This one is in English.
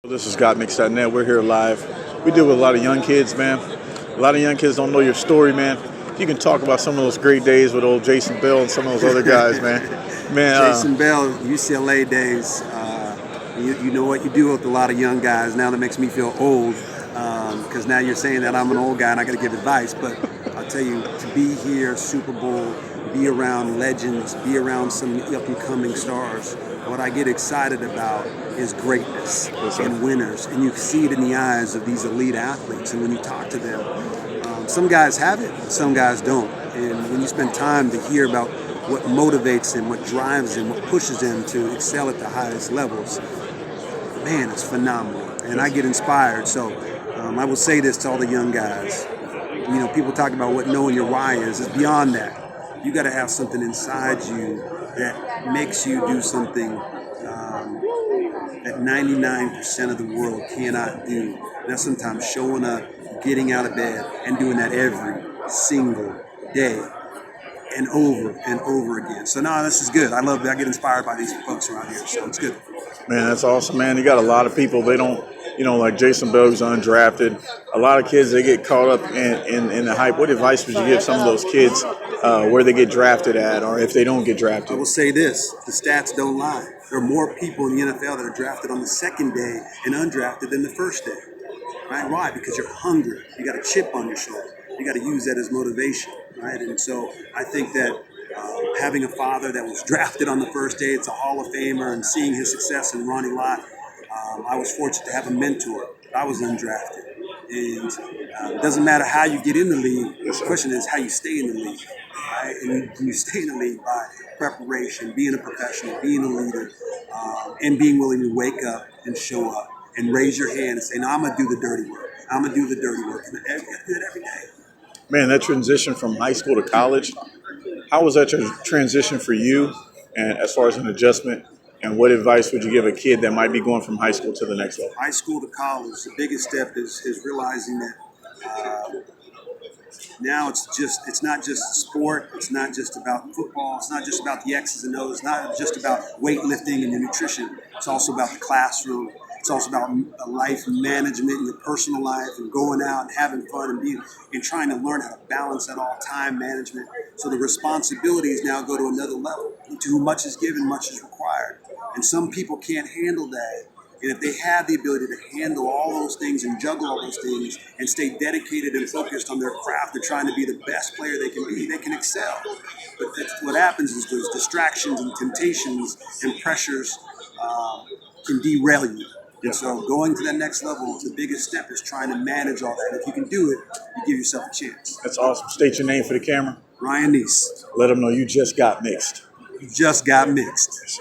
This is GotmixTV. We're here live. We deal with a lot of young kids, man. A lot of young kids don't know your story, man. If you can talk about some of those great days with old Jason Bell and some of those other guys, man. Jason Bell, UCLA days. You know what you do with a lot of young guys. Now that makes me feel old because now you're saying that I'm an old guy and I got to give advice. But I'll tell you, to be here, Super Bowl, be around legends, be around some up-and-coming stars. What I get excited about is greatness and winners. And you see it in the eyes of these elite athletes. And when you talk to them, some guys have it, some guys don't. And when you spend time to hear about what motivates them, what drives them, what pushes them to excel at the highest levels, man, it's phenomenal. And I get inspired. So I will say this to all the young guys. You know, people talk about what knowing your why is. It's beyond that. You got to have something inside you that makes you do something that 99% of the world cannot do. And that's sometimes showing up, getting out of bed, and doing that every single day and over again. So no, this is good. I love that. I get inspired by these folks around here, so it's good. Man, that's awesome, man. You got a lot of people, they don't, like Jason Bell, who's undrafted. A lot of kids, they get caught up in the hype. What advice would you give some of those kids where they get drafted at, or if they don't get drafted? I will say this, the stats don't lie. There are more people in the NFL that are drafted on the second day and undrafted than the first day. Right? Why? Because you're hungry. You got a chip on your shoulder. You got to use that as motivation. Right? And so I think that having a father that was drafted on the first day, it's a Hall of Famer, and seeing his success in Ronnie Lott, I was fortunate to have a mentor. I was undrafted. And it doesn't matter how you get in the league. The question is how you stay in the league. Right? And you stay in the league by preparation, being a professional, being a leader, and being willing to wake up and show up and raise your hand and say, no, I'm going to do the dirty work. I'm going to do the dirty work. And you have to do it every day. Man, that transition from high school to college, how was that transition for you, and as far as an adjustment? And what advice would you give a kid that might be going from high school to the next level? High school to college, the biggest step is realizing that now it's not just sport, it's not just about football, it's not just about the X's and O's, it's not just about weightlifting and your nutrition. It's also about the classroom. It's also about life management, your personal life, and going out and having fun and trying to learn how to balance that all, time management. So the responsibilities now go to another level. To whom much is given, much is required. And some people can't handle that. And if they have the ability to handle all those things and juggle all those things and stay dedicated and focused on their craft and trying to be the best player they can be, they can excel. But what happens is those distractions and temptations and pressures can derail you. And so going to that next level, the biggest step is trying to manage all that. If you can do it, you give yourself a chance. That's awesome. State your name for the camera. Ryan Nece. Let them know you just got mixed. You just got mixed.